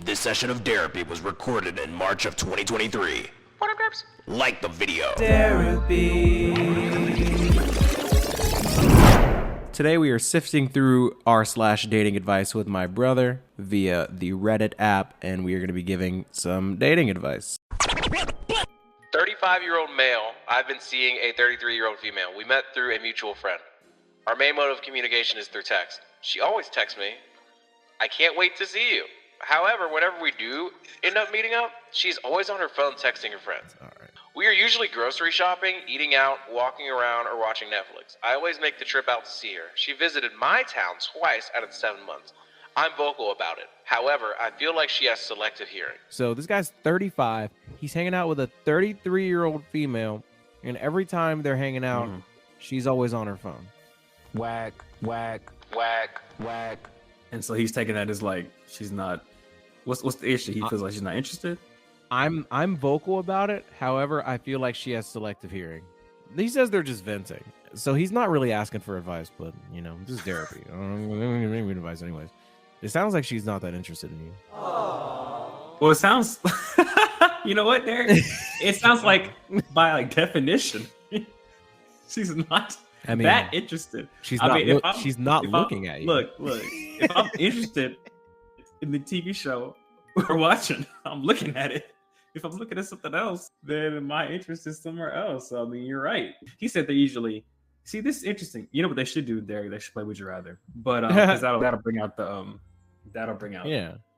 This session of Derapy was recorded in March of 2023. What up, derps? Like the video. Derapy. Today we are sifting through r/dating advice with my brother via the Reddit app, and we are going to be giving some dating advice. 35-year-old male. I've been seeing a 33-year-old female. We met through a mutual friend. Our main mode of communication is through text. She always texts me, "I can't wait to see you." However, whenever we do end up meeting up, she's always on her phone texting her friends. All right. We are usually grocery shopping, eating out, walking around, or watching Netflix. I always make the trip out to see her. She visited my town twice out of the 7 months. I'm vocal about it. However, I feel like she has selective hearing. So this guy's 35. He's hanging out with a 33-year-old female, and every time they're hanging out, she's always on her phone. Whack, whack, Whack. whack. And so he's taking that as like she's not. What's the issue? He feels like she's not interested. I'm vocal about it. However, I feel like she has selective hearing. He says they're just venting, so he's not really asking for advice. But you know, this is therapy. I don't need advice anyways. It sounds like she's not that interested in you. Well, it sounds. You know what, Derek? It sounds like by like definition, she's not that interested. She's She's not looking at you. Look. If I'm interested in the TV show we're watching, I'm looking at it. If I'm looking at something else, then my interest is somewhere else. So, I mean, you're right. He said they usually see this is interesting. You know what they should do, Derek? They should play Would You Rather, but that'll bring out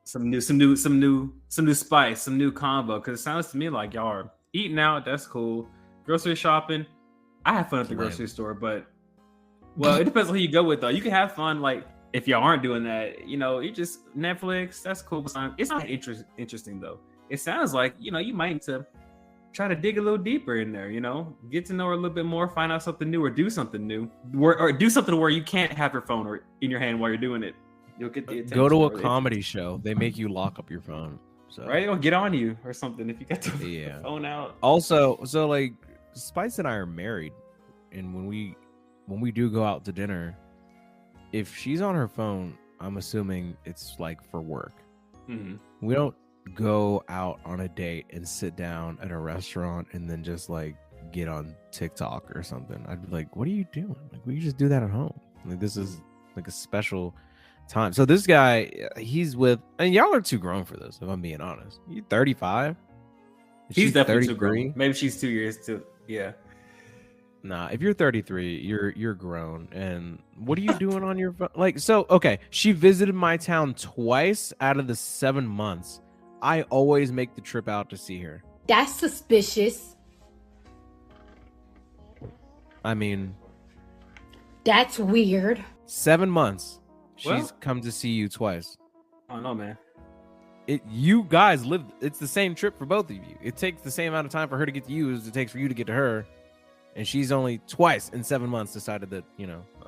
some new spice, some new combo. Because it sounds to me like y'all are eating out. That's cool. Grocery shopping. I have fun at the grocery store, but it depends on who you go with though. You can have fun like if y'all aren't doing that. You know, you just Netflix. That's cool. It's not interesting though. It sounds like you might need to try to dig a little deeper in there. Get to know her a little bit more, find out something new, or do something new, or do something where you can't have your phone or in your hand while you're doing it. You'll get the attention. Go to a comedy show. They make you lock up your phone. So. Right? It'll get on you or something if you got the phone out. Also, so like Spice and I are married, and when we do go out to dinner, if she's on her phone, I'm assuming it's like for work. Mm-hmm. We don't go out on a date and sit down at a restaurant and then just like get on TikTok or something. I'd be like, what are you doing? Like, we just do that at home. Like, this is like a special time. So this guy, he's with, and y'all are too grown for this, if I'm being honest. You 35? He's definitely 33. Too grown. Maybe she's 2 years too. Yeah. Nah, if you're 33, you're grown. And what are you doing on your phone? Like, so okay, she visited my town twice out of the 7 months. I always make the trip out to see her. That's suspicious. I mean, that's weird. 7 months. She's come to see you twice. I don't know, man. You guys live. It's the same trip for both of you. It takes the same amount of time for her to get to you as it takes for you to get to her. And she's only twice in 7 months decided that,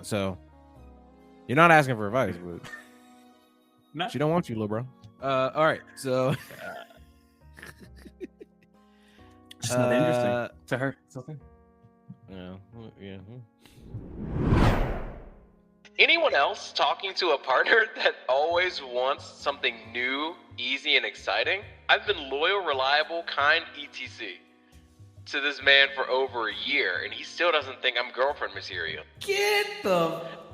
so you're not asking for advice, but she don't want you, little bro. All right, so she's not interesting to her. It's okay. Yeah. Anyone else talking to a partner that always wants something new, easy, and exciting? I've been loyal, reliable, kind, etc. to this man for over a year, and he still doesn't think I'm girlfriend material.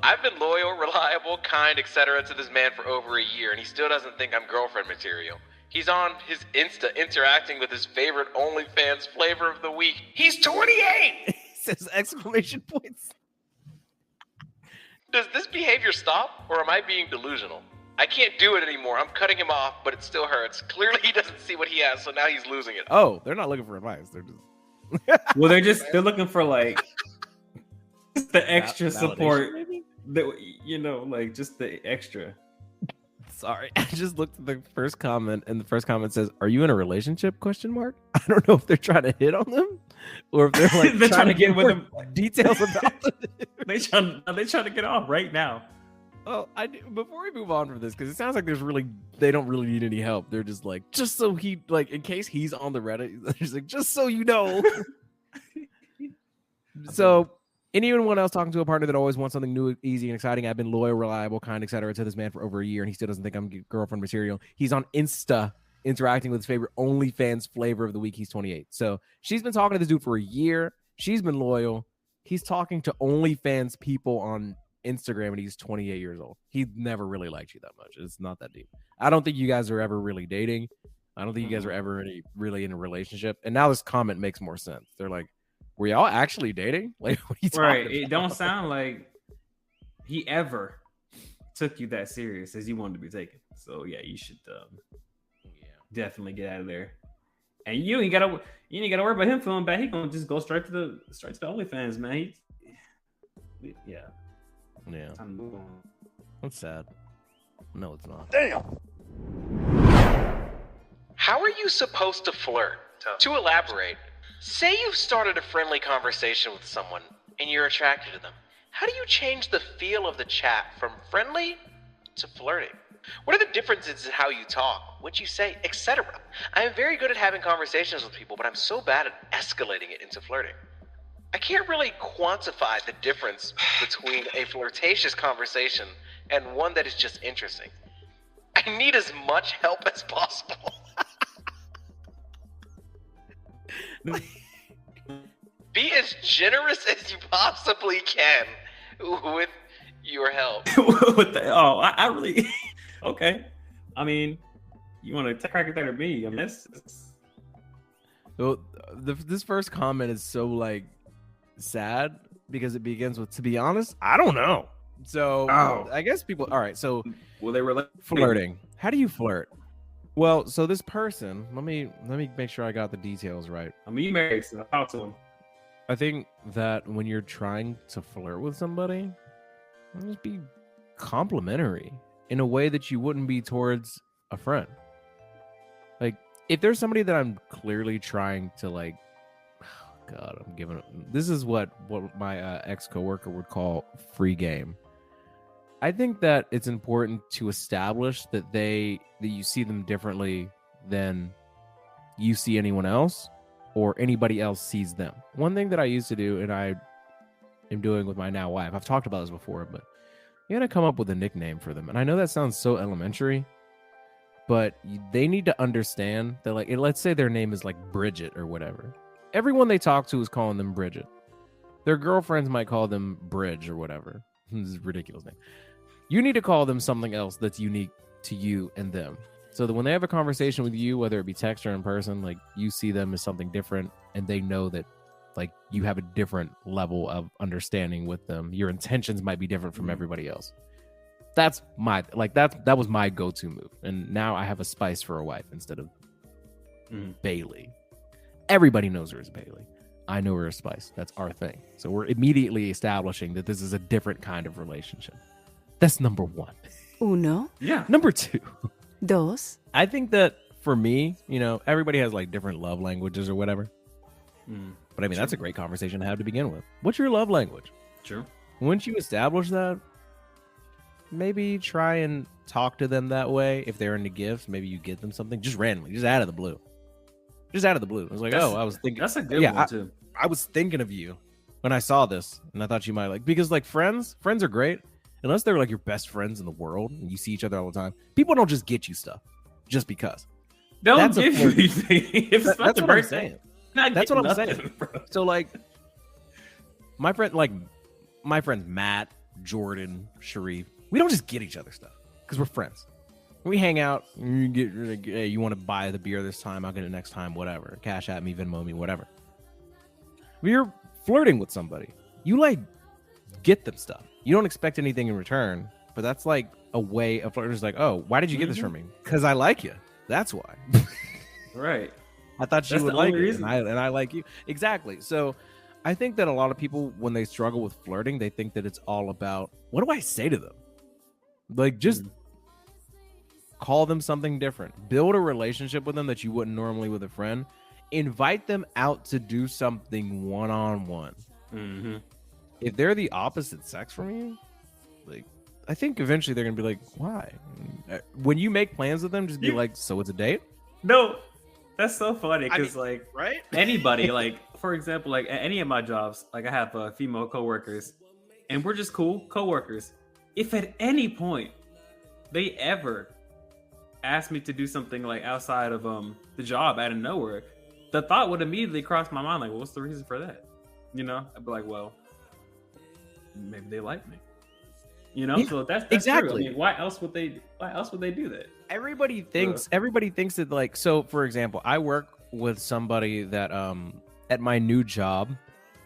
I've been loyal, reliable, kind, etc. to this man for over a year, and he still doesn't think I'm girlfriend material. He's on his Insta interacting with his favorite OnlyFans flavor of the week. He's 28! He says exclamation points. Does this behavior stop, or am I being delusional? I can't do it anymore. I'm cutting him off, but it still hurts. Clearly he doesn't see what he has, so now he's losing it. Oh, they're not looking for advice. They're just... Well, they're looking for like the extra support that like just the extra. Sorry, I just looked at the first comment, and the first comment says, "Are you in a relationship?" ? I don't know if they're trying to hit on them or if they're like trying to get with them details about them. They trying to get off right now. Well, before we move on from this, because it sounds like they don't really need any help. They're just like, just so he, like, in case he's on the Reddit, he's like, just so you know. So Anyone else talking to a partner that always wants something new, easy, and exciting? I've been loyal, reliable, kind, etc. to this man for over a year, and he still doesn't think I'm girlfriend material. He's on Insta interacting with his favorite OnlyFans flavor of the week. He's 28. So she's been talking to this dude for a year. She's been loyal. He's talking to OnlyFans people on Instagram, and he's 28 years old. He never really liked you that much. It's not that deep. I don't think you guys are ever really dating. I don't think you guys are ever really in a relationship. And now this comment makes more sense. They're like, were y'all actually dating? Like, what are you talking about? It don't sound like he ever took you that serious as you wanted to be taken. So yeah, you should definitely get out of there. And you ain't gotta worry about him feeling bad. He gonna just go straight to the OnlyFans, man. Yeah. Time to move on. That's sad. No, it's not. Damn. How are you supposed to flirt? To elaborate, say you've started a friendly conversation with someone and you're attracted to them. How do you change the feel of the chat from friendly to flirting? What are the differences in how you talk, what you say, etc.? I am very good at having conversations with people, but I'm so bad at escalating it into flirting. I can't really quantify the difference between a flirtatious conversation and one that is just interesting. I need as much help as possible. Be as generous as you possibly can with your help. I really okay. I mean, you want to crack at that or me? I mean, Well, this first comment is so like sad because it begins with, to be honest, I don't know. So I guess people. All right. So they were flirting. How do you flirt? Well, so this person. Let me make sure I got the details right. I mean, you married, so talk to him. I think that when you're trying to flirt with somebody, just be complimentary in a way that you wouldn't be towards a friend. Like, if there's somebody that I'm clearly trying to like, oh God, I'm giving it. This is what my ex coworker would call free game. I think that it's important to establish that you see them differently than you see anyone else or anybody else sees them. One thing that I used to do, and I am doing with my now wife, I've talked about this before, but you gotta come up with a nickname for them. And I know that sounds so elementary, but they need to understand that, like, let's say their name is like Bridget or whatever. Everyone they talk to is calling them Bridget. Their girlfriends might call them Bridge or whatever. This is a ridiculous name. You need to call them something else that's unique to you and them. So that when they have a conversation with you, whether it be text or in person, like, you see them as something different and they know that, like, you have a different level of understanding with them. Your intentions might be different from everybody else. That was my go-to move. And now I have a Spice for a wife instead of Bailey. Everybody knows her as Bailey. I know her as Spice. That's our thing. So we're immediately establishing that this is a different kind of relationship. That's number one. Uno. Yeah. Number two. Dos. I think that for me, everybody has like different love languages or whatever. But I mean, that's a great conversation to have to begin with. What's your love language? True. Once you establish that, maybe try and talk to them that way. If they're into gifts, maybe you get them something just randomly, just out of the blue. Just out of the blue. I was like, I was thinking. That's a good one, too. I was thinking of you when I saw this, and I thought you might like, because like friends are great. Unless they're like your best friends in the world and you see each other all the time. People don't just get you stuff just because. Don't give you anything. That's what I'm saying. That's what I'm saying. Bro. So like, my friends Matt, Jordan, Sharif, we don't just get each other stuff because we're friends. We hang out. Hey, you want to buy the beer this time? I'll get it next time. Whatever. Cash at me, Venmo me, whatever. When you're flirting with somebody, you like get them stuff. You don't expect anything in return, but that's like a way of flirting. It's like, oh, why did you get this from me? Because I like you. That's why. Right. I thought you would like it, and I like you. Exactly. So I think that a lot of people, when they struggle with flirting, they think that it's all about, what do I say to them? Like, just call them something different. Build a relationship with them that you wouldn't normally with a friend. Invite them out to do something one-on-one. If they're the opposite sex from you, like, I think eventually they're gonna be like, why? When you make plans with them, just be like, so it's a date? No, that's so funny because right? Anybody like for example, like at any of my jobs, like I have female coworkers, and we're just cool coworkers. If at any point they ever ask me to do something like outside of the job out of nowhere, the thought would immediately cross my mind, like, well, what's the reason for that? You know, I'd be like, well, maybe they like me. You know, Yeah, so that's exactly. True. I mean, why else would they do that? Everybody thinks that, like, so for example, I work with somebody that at my new job,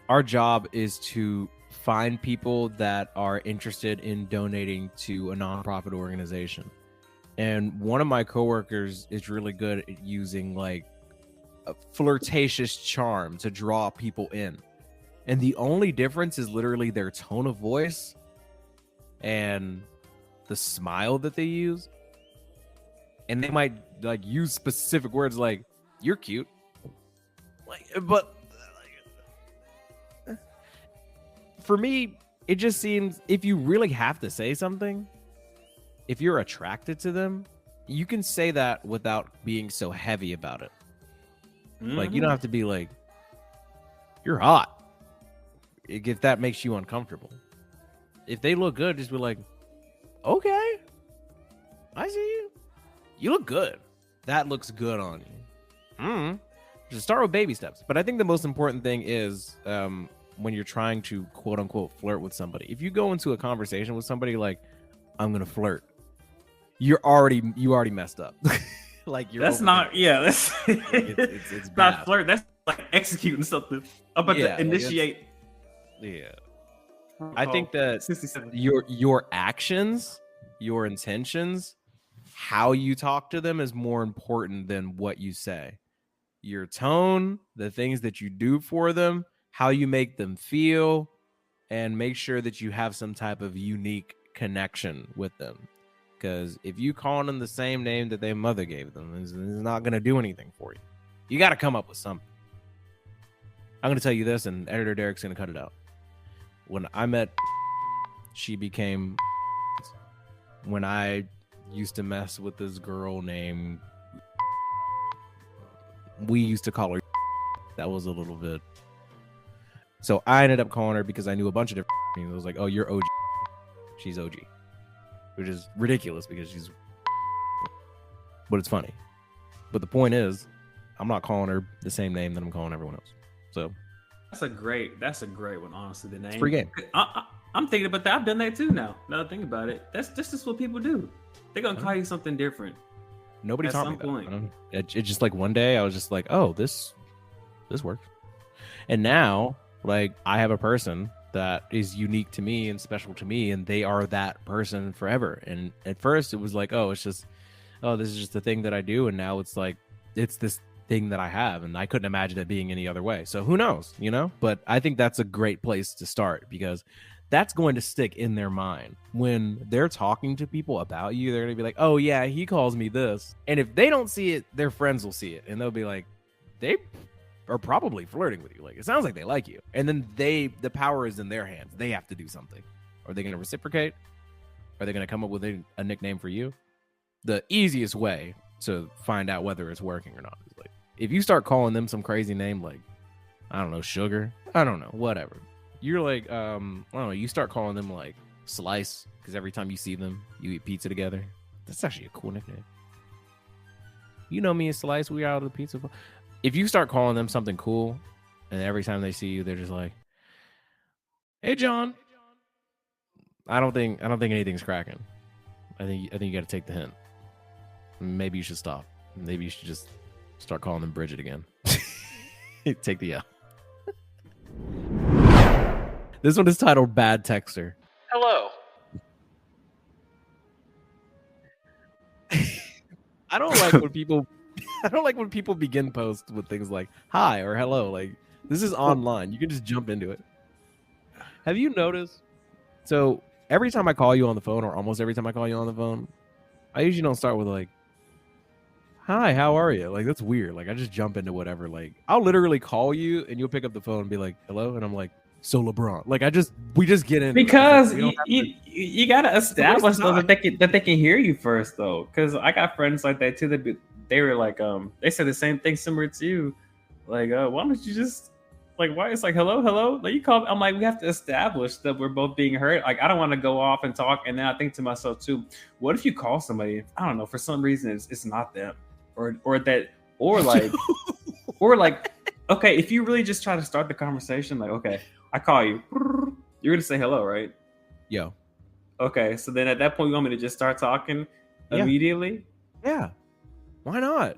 our job is to find people that are interested in donating to a nonprofit organization. And one of my coworkers is really good at using like a flirtatious charm to draw people in. And the only difference is literally their tone of voice and the smile that they use. And they might like use specific words like "you're cute," like, but like, for me, it just seems if you really have to say something, if you're attracted to them, you can say that without being so heavy about it. Like, you don't have to be like, "you're hot," if that makes you uncomfortable. If they look good, just be like, "okay, I see you. You look good. That looks good on you." Just start with baby steps. But I think the most important thing is when you're trying to quote unquote flirt with somebody. If you go into a conversation with somebody like, "I'm gonna flirt," you already messed up. Like, that's not that's it's not bad. flirt. That's like executing something. I'm about to initiate. Yeah. I think that your actions, your intentions, how you talk to them is more important than what you say. Your tone, the things that you do for them, how you make them feel, and make sure that you have some type of unique connection with them. Because if you call them the same name that their mother gave them, it's not going to do anything for you. You got to come up with something. I'm going to tell you this, and Editor Derek's going to cut it out. When I met, she became, when I used to mess with this girl named, we used to call her, that was a little bit. So I ended up calling her because I knew a bunch of different things. I was like, "Oh, you're OG. She's OG." Which is ridiculous because she's, but it's funny. But the point is, I'm not calling her the same name that I'm calling everyone else. So that's a great one, honestly. The name. It's free game. I'm thinking about that. I've done that too now. Now that I think about it, that's just what people do. They're gonna call you something different. Nobody at taught some me that. point. It just like one day I was just like, "Oh, this works." And now, like, I have a person that is unique to me and special to me, and they are that person forever. And at first it was like, this is just the thing that I do, and now it's like it's this thing that I have, and I couldn't imagine it being any other way. So who knows, you know? But I think that's a great place to start, because that's going to stick in their mind when they're talking to people about you. They're gonna be like, "Oh yeah, he calls me this," and if they don't see it, their friends will see it, and they'll be like, "They are probably flirting with you. Like, it sounds like they like you." And then the power is in their hands. They have to do something. Are they going to reciprocate? Are they going to come up with a nickname for you? The easiest way to find out whether it's working or not is like, if you start calling them some crazy name, like, I don't know, Sugar, I don't know, whatever. You're like, I don't know, you start calling them like Slice, because every time you see them, you eat pizza together. That's actually a cool nickname. You know me and Slice, we out of the pizza. If you start calling them something cool, and every time they see you, they're just like, "Hey, John," I don't think anything's cracking. I think you got to take the hint. Maybe you should stop. Maybe you should just start calling them Bridget again. Take the L. This one is titled "Bad Texter." Hello. I don't like when people begin posts with things like "hi" or "hello." Like, this is online. You can just jump into it. Have you noticed? So every time I call you on the phone, or almost every time I call you on the phone, I usually don't start with like, "Hi, how are you?" Like, that's weird. Like, I just jump into whatever. Like, I'll literally call you and you'll pick up the phone and be like, "Hello," and I'm like, "So LeBron." Like, we just get in Because like, you gotta establish though that they can hear you first though. Because I got friends like that too. They were like they said the same thing similar to you. Like, why don't you just Like, why? It's like, hello. Like, you call. I'm like, we have to establish that we're both being heard. Like, I don't want to go off and talk. And then I think to myself too, what if you call somebody? I don't know. For some reason, it's not them, or like, okay, if you really just try to start the conversation, like, okay, I call you, you're gonna say hello, right? Yo. Okay, so then at that point, you want me to just start talking immediately? Yeah. Why not?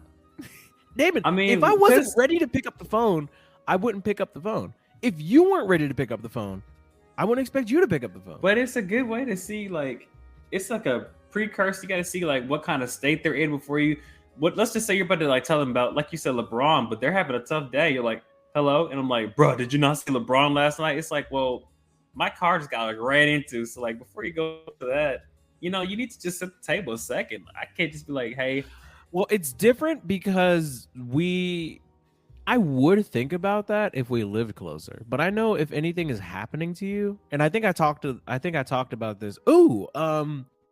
David, I mean, if I wasn't ready to pick up the phone, I wouldn't pick up the phone. If you weren't ready to pick up the phone, I wouldn't expect you to pick up the phone. But it's a good way to see, like, it's like a precursor. You got to see, like, what kind of state they're in before you. Let's just say you're about to, like, tell them about, like you said, LeBron, but they're having a tough day. You're like, hello, and I'm like, bro, did you not see LeBron last night? It's like, well, my car just got like ran into. So like, before you go to that, you know, you need to just set the table a second. I can't just be like, hey. Well, it's different because I would think about that if we lived closer. But I know if anything is happening to you, and I think I talked about this. Ooh,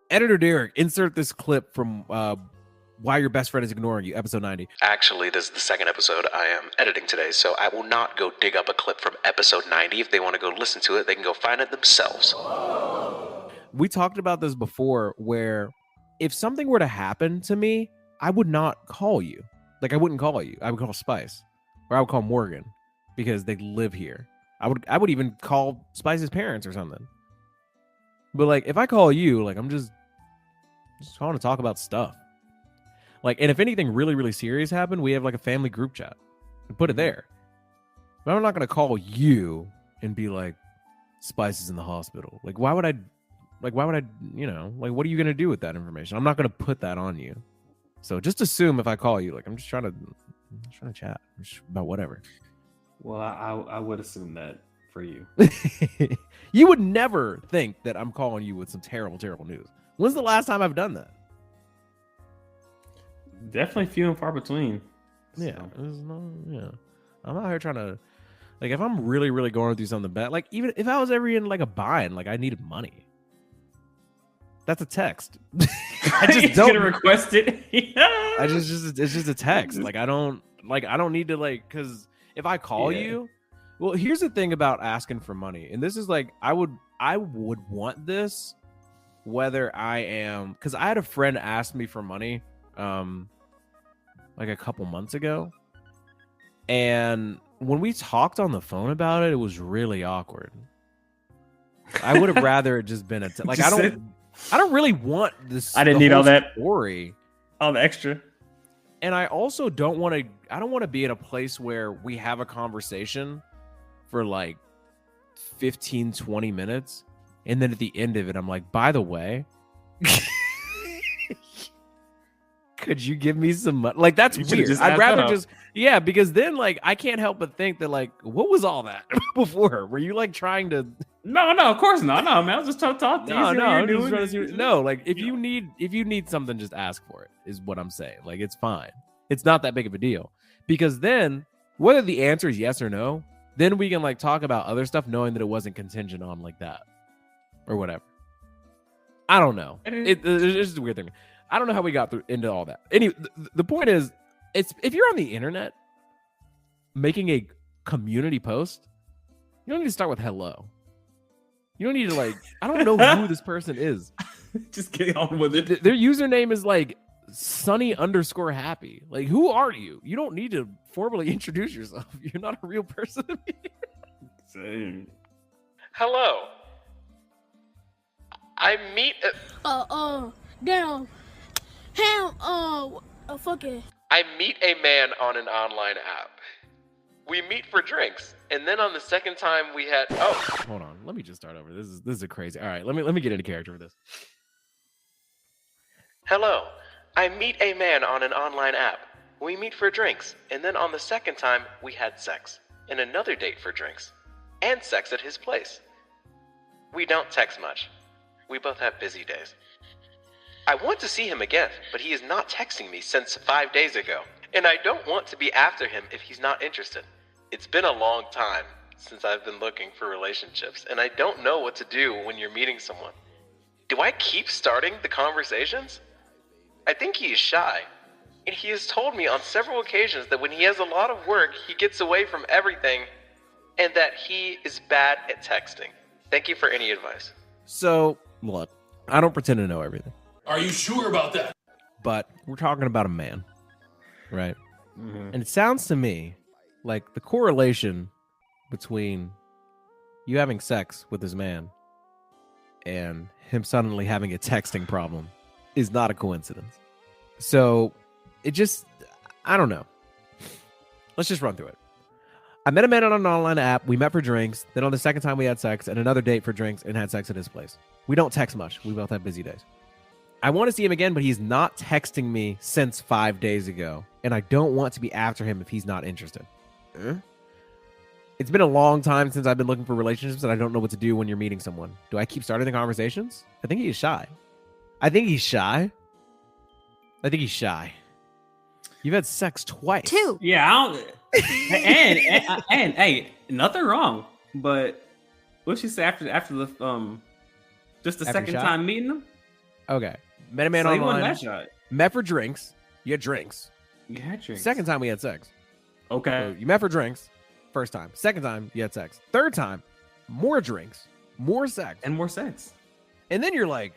Editor Derek, insert this clip from Why Your Best Friend Is Ignoring You, episode 90. Actually, this is the second episode I am editing today, so I will not go dig up a clip from episode 90. If they want to go listen to it, they can go find it themselves. We talked about this before, where if something were to happen to me, I would not call you. Like, I wouldn't call you. I would call Spice, or I would call Morgan, because they live here. I would even call Spice's parents or something. But like, if I call you, like, I'm just calling to talk about stuff. Like, and if anything really, really serious happened, we have like a family group chat and put it there. But I'm not going to call you and be like, Spice is in the hospital. Like, why would I, you know, like, what are you going to do with that information? I'm not going to put that on you. So just assume if I call you, like, I'm just trying to chat about whatever. Well, I would assume that for you. You would never think that I'm calling you with some terrible, terrible news. When's the last time I've done that? Definitely few and far between. Yeah, I'm out here trying to, like, if I'm really, really going through something bad, like, even if I was ever in like a bind, like I needed money, that's a text. I just don't gonna request it. It's just a text. Like, I don't need to, like, because if I call you, well, here's the thing about asking for money, and this is like, I would want this whether I am, because I had a friend ask me for money like a couple months ago, and when we talked on the phone about it, it was really awkward. I would have rather it just been like, I don't really want this. I didn't need all that story, all the extra. and I also don't want to be in a place where we have a conversation for like 15-20 minutes, and then at the end of it, I'm like, by the way, could you give me some money? Like, that's weird. I'd rather just, because then, like, I can't help but think that, like, what was all that before? Were you like trying to? No, of course not. No, man, I was just trying to talk to you. No, like, if you need something, just ask for it, is what I'm saying. Like, it's fine. It's not that big of a deal, because then whether the answer is yes or no, then we can like talk about other stuff, knowing that it wasn't contingent on like that or whatever. I don't know. It's just a weird thing. I don't know how we got into all that. Anyway, the point is, if you're on the internet making a community post, you don't need to start with hello. You don't need to, like, I don't know who this person is. Just get on with it. Their username is like Sunny_happy. Like, who are you? You don't need to formally introduce yourself. You're not a real person to me. Same. Hello. I meet damn. Fucking. I meet a man on an online app. We meet for drinks, and then on the second time we had hold on, let me just start over. This is a crazy. All right, let me get into character for this. Hello. I meet a man on an online app. We meet for drinks, and then on the second time we had sex, and another date for drinks, and sex at his place. We don't text much. We both have busy days. I want to see him again, but he is not texting me since 5 days ago, and I don't want to be after him if he's not interested. It's been a long time since I've been looking for relationships, and I don't know what to do when you're meeting someone. Do I keep starting the conversations? I think he is shy, and he has told me on several occasions that when he has a lot of work, he gets away from everything and that he is bad at texting. Thank you for any advice. So, look, I don't pretend to know everything. Are you sure about that? But we're talking about a man, right? Mhm. And it sounds to me like the correlation between you having sex with this man and him suddenly having a texting problem is not a coincidence. So it just, I don't know. Let's just run through it. I met a man on an online app. We met for drinks. Then on the second time we had sex and another date for drinks and had sex at his place. We don't text much. We both have busy days. I want to see him again, but he's not texting me since 5 days ago. And I don't want to be after him if he's not interested. It's been a long time since I've been looking for relationships and I don't know what to do when you're meeting someone. Do I keep starting the conversations? I think he's shy. You've had sex twice. 2. Yeah, I don't, and hey, nothing wrong. But what she say after the just the After second shot? time meeting him? Okay. Met a man So he wasn't online. that shy. Met for drinks. You had drinks. You had drinks. Second time we had sex. Okay. So you met for drinks. First time. Second time you had sex. Third time, more drinks, more sex. And more sex. And then you're like,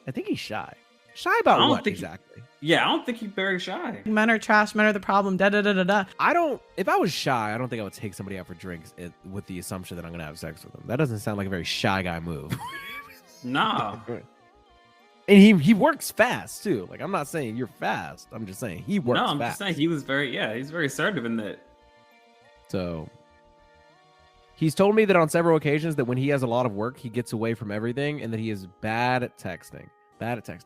I think he's shy. Shy I about don't what think exactly? Yeah, I don't think he's very shy. Men are trash. Men are the problem. Da da da da da. If I was shy, I don't think I would take somebody out for drinks with the assumption that I'm going to have sex with them. That doesn't sound like a very shy guy move. Nah. And he works fast too. Like, I'm not saying you're fast. I'm just saying he works No, I'm fast. just saying he's very assertive in that. So he's told me that on several occasions that when he has a lot of work, he gets away from everything and that he is bad at texting.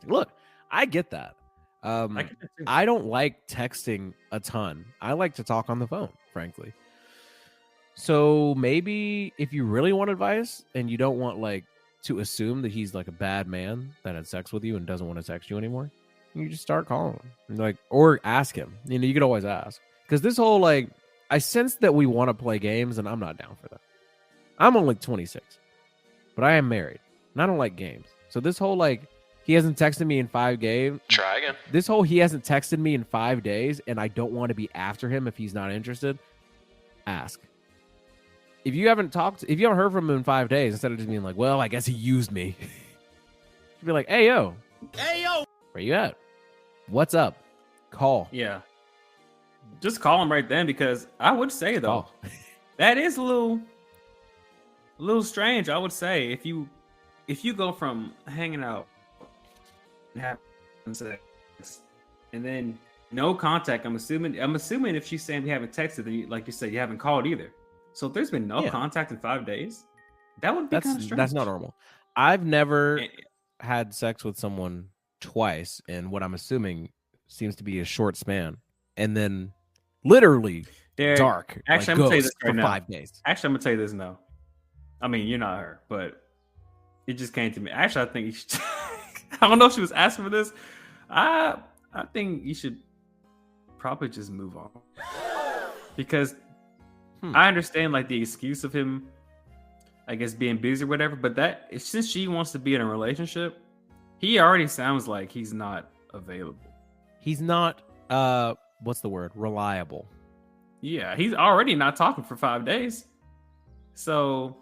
Look, I get that. I get that too. I don't like texting a ton. I like to talk on the phone, frankly. So maybe if you really want advice and you don't want like to assume that he's like a bad man that had sex with you and doesn't want to text you anymore, you just start calling him and like, or ask him. You know, you could always ask, because this whole like, I sense that we want to play games and I'm not down for that. I'm only 26, but I am married and I don't like games. So this whole like, he hasn't texted me in 5 days. Try again. This whole he hasn't texted me in 5 days and I don't want to be after him if he's not interested. Ask. If you haven't heard from him in 5 days, instead of just being like, well, I guess he used me. Be like, hey yo, where you at? What's up? Call. Yeah. Just call him right then, because I would say though, Call. that is a little strange. I would say if you go from hanging out and having sex and then no contact, I'm assuming if she's saying we haven't texted, then like you said, you haven't called either. So if there's been no contact in 5 days, that would be kind of strange. That's not normal. I've never had sex with someone twice, and what I'm assuming seems to be a short span, and then literally dark. Actually, like I'm gonna tell you ghost this right for now. 5 days. Actually, I'm gonna tell you this now. I mean, you're not her, but it just came to me. Actually, I think you should. I don't know if she was asking for this. I think you should probably just move on, because I understand like the excuse of him, I guess, being busy or whatever. But that since she wants to be in a relationship, he already sounds like he's not available. He's not what's the word? Reliable. Yeah, he's already not talking for 5 days. So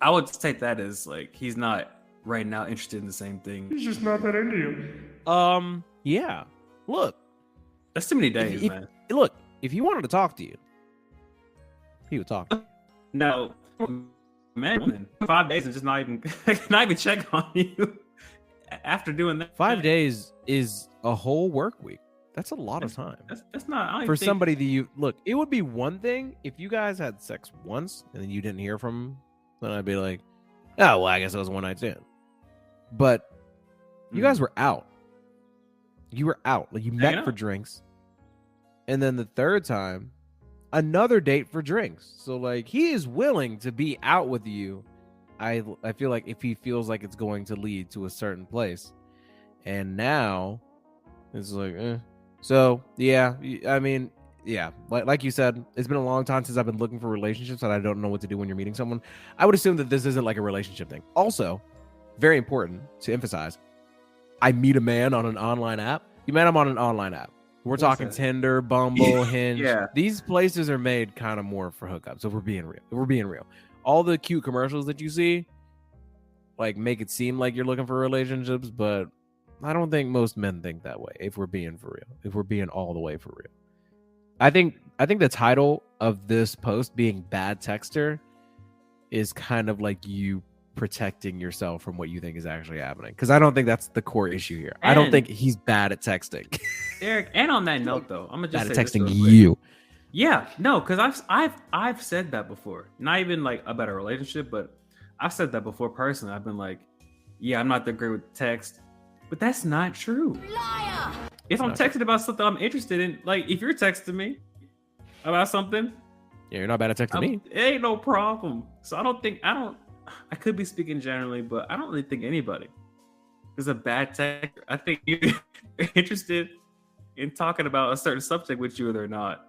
I would take that as like he's not right now interested in the same thing. He's just not that into you. Yeah. Look. That's too many days, man. Look, if he wanted to talk to you, he would talk to you. No, man, 5 days and just not even check on you after doing that. 5 days is a whole work week. That's a lot of time. That's not, I don't for think, somebody that you look. It would be one thing if you guys had sex once and then you didn't hear from him. Then I'd be like, oh well, I guess it was a one night stand. But you guys were out. You were out. Like you met for drinks, and then the third time, another date for drinks. So like he is willing to be out with you. I feel like if he feels like it's going to lead to a certain place, and now it's like, So yeah, I mean, yeah, like you said, it's been a long time since I've been looking for relationships, and I don't know what to do when you're meeting someone. I would assume that this isn't like a relationship thing. Also, very important to emphasize, I meet a man on an online app. You met him on an online app. We're talking that? Tinder, Bumble, Hinge. Yeah. These places are made kind of more for hookups. If we're being real. All the cute commercials that you see, like, make it seem like you're looking for relationships, but I don't think most men think that way. If we're being for real, if we're being all the way for real, I think the title of this post being "Bad Texter" is kind of like you protecting yourself from what you think is actually happening. Because I don't think that's the core issue here. I don't think he's bad at texting. Eric, and on that note, though, I'm gonna just Bad say at this texting real quick. you. Yeah, no, because I've said that before. Not even like about a relationship, but I've said that before personally. I've been like, yeah, I'm not that great with text, but that's not true. Liar! If I'm texting about something I'm interested in, like if you're texting me about something, yeah, you're not bad at texting me. It ain't no problem. So I could be speaking generally, but I don't really think anybody is a bad texter. I think you're interested in talking about a certain subject with you or they're not.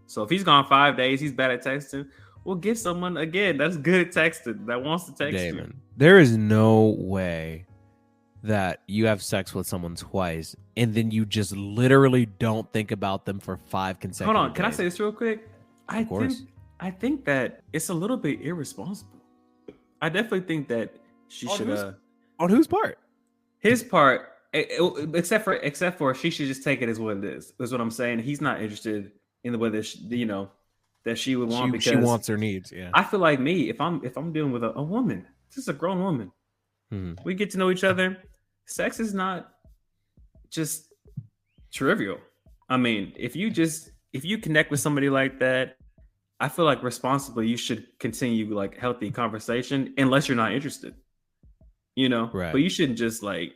So if he's gone 5 days, he's bad at texting. Well, get someone again that's good at texting, that wants to text Damon, you. there is no way that you have sex with someone twice and then you just literally don't think about them for 5 consecutive Hold on, can I days. say this real quick? I think that it's a little bit irresponsible. I definitely think that she should. On whose part? His part, except for she should just take it as what it is. Is what I'm saying. He's not interested in the way that that she would want, because she wants her needs. Yeah, I feel like me, if I'm dealing with a woman, this is a grown woman. We get to know each other. Sex is not just trivial. I mean, if you connect with somebody like that, I feel like responsibly you should continue like healthy conversation unless you're not interested. Right. But you shouldn't just like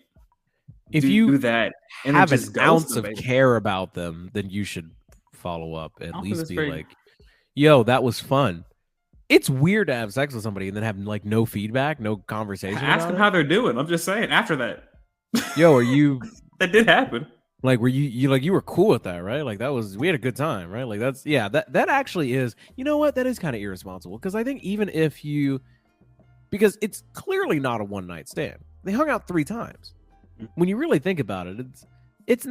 if do you that and have then an just ounce ghost of them, care about them, then you should follow up. At I feel least that's be very- like, "Yo, that was fun." It's weird to have sex with somebody and then have like no feedback, no conversation. Ask them how they're doing. I'm just saying. After that, Yo, are you? that did happen. Like, were you were cool with that, right? Like we had a good time, right? Like that actually is, you know what? That is kind of irresponsible. Because I think even if because it's clearly not a one night stand. They hung out 3 times. When you really think about it, it's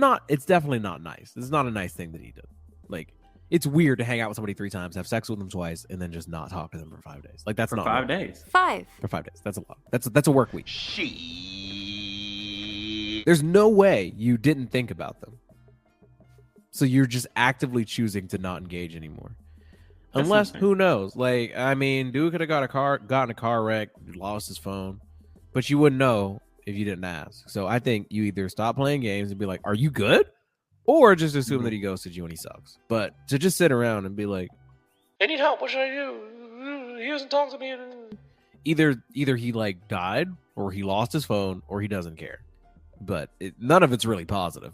definitely not nice. It's not a nice thing that he did. Like, it's weird to hang out with somebody 3 times, have sex with them twice, and then just not talk to them for 5 days. Like, that's For not 5 normal. days. 5. For 5 days. That's a lot. That's a work week. There's no way you didn't think about them. So you're just actively choosing to not engage anymore. Unless, who knows? Like, I mean, dude could have gotten a car wreck, lost his phone, but you wouldn't know if you didn't ask. So I think you either stop playing games and be like, "Are you good?" or just assume that he ghosted you and he sucks. But to just sit around and be like, I need help. What should I do? He doesn't talk to me. either he like died, or he lost his phone, or he doesn't care. But none of it's really positive.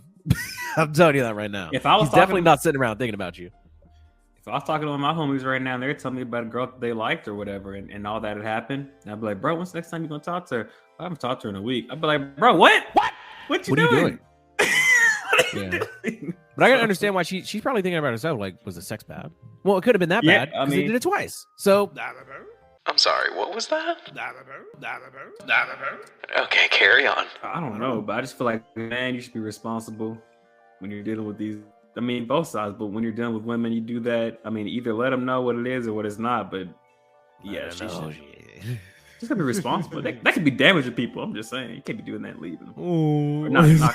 I'm telling you that right now. If I was He's definitely talking- not sitting around thinking about you. If I was talking to one of my homies right now and they're telling me about a girl that they liked or whatever, and all that had happened, and I'd be like, "Bro, when's the next time you gonna talk to her?" I haven't talked to her in a week. I'd be like, "Bro, what? What you doing? Yeah. But I gotta understand why she's probably thinking about herself. Like, was the sex bad? Well, it could have been that Yeah, bad I because they mean- did it twice. So I'm sorry, what was that? Okay, carry on. I don't know, but I just feel like, man, you should be responsible when you're dealing with these. I mean, both sides, but when you're dealing with women, you do that. I mean, either let them know what it is or what it's not. But yeah, she should. Just gotta be responsible. that could be damaging people. I'm just saying, you can't be doing that and leaving them. Or not.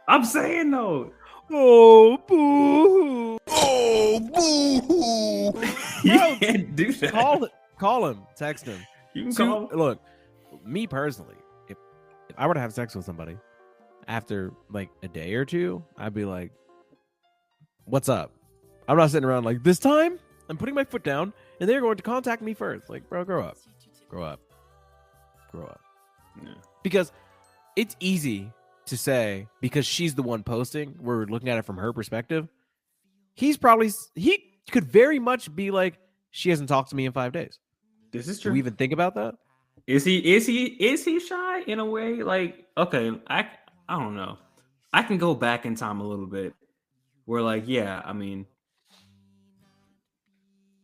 I'm saying though. Oh, boo! Oh, boo-hoo! You can't do that. Call him, text him. You can So, call. look, me personally, if I were to have sex with somebody after like a day or two, I'd be like, "What's up?" I'm not sitting around like, "This time I'm putting my foot down and they're going to contact me first." Like, bro, grow up. Yeah. Because it's easy to say, because she's the one posting, we're looking at it from her perspective. He could very much be like, "She hasn't talked to me in 5 days." This is Do true. we even think about that? Is he shy in a way? Like, okay, I don't know. I can go back in time a little bit. Where like, yeah, I mean,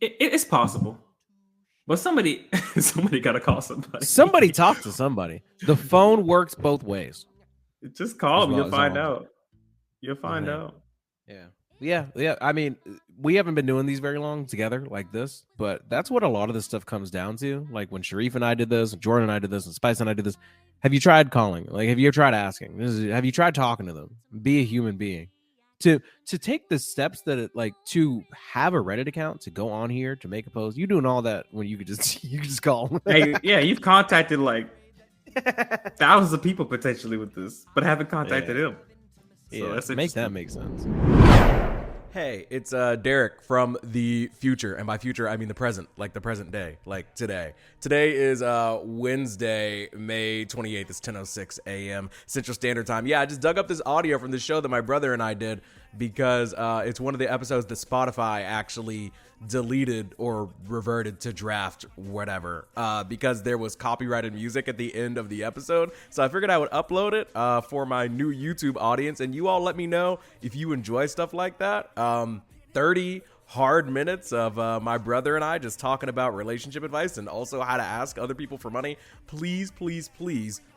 it's possible, but somebody gotta call somebody. Somebody talk to somebody. The phone works both ways. Just call me. As well You'll as find all. out. You'll find Okay. out. Yeah. I mean, we haven't been doing these very long together like this, but that's what a lot of this stuff comes down to. Like when Sharif and I did this, and Jordan and I did this, and Spice and I did this. Have you tried calling? Like, have you tried asking? Have you tried talking to them? Be a human being. To take the steps that it, like, to have a Reddit account, to go on here, to make a post. You doing all that when you could just call them. Hey, yeah, you've contacted like thousands of people potentially with this, but haven't contacted him. So that's make that make sense. Hey, it's Derek from the future, and by future I mean the present, like the present day, like today. Today is Wednesday, May 28th. It's 10:06 a.m. Central Standard Time. Yeah, I just dug up this audio from the show that my brother and I did because it's one of the episodes that Spotify actually deleted or reverted to draft whatever because there was copyrighted music at the end of the episode. So I figured I would upload it for my new YouTube audience, and you all let me know if you enjoy stuff like that. 30 hard minutes of my brother and I just talking about relationship advice and also how to ask other people for money. Please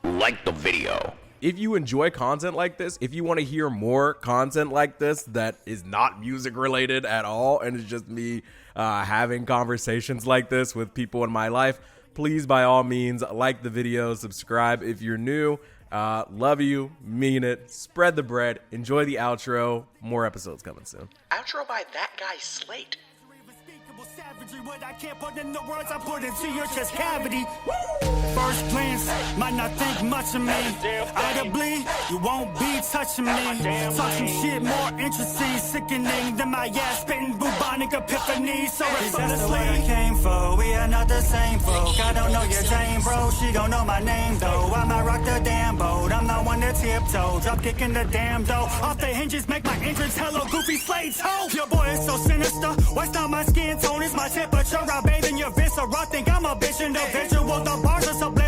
Like the video. if you enjoy content like this, if you want to hear more content like this that is not music related at all and it's just me having conversations like this with people in my life, please by all means like the video, subscribe if you're new. Love you, mean it, spread the bread, enjoy the outro. More episodes coming soon. Outro by that guy Slate. What I can't put in the words I put into your chest cavity. First glance, might not think much of me. Audibly, you won't be touching me. Talk some shit more interesting, sickening than my ass spitting bubonic epiphany. So it's honestly what I came for. We are not the same folk. I don't know your Jane, bro. She don't know my name though. I might rock the damn boat. I'm not one to tiptoe. Drop kicking the damn dough. Off the hinges, make my entrance. Hello, goofy Slate's hoe. Your boy is so sinister. What's not my skin tone? It's my temperature. I bathe in your viscera. Think I'm a bitch in the visual. The bars are so black.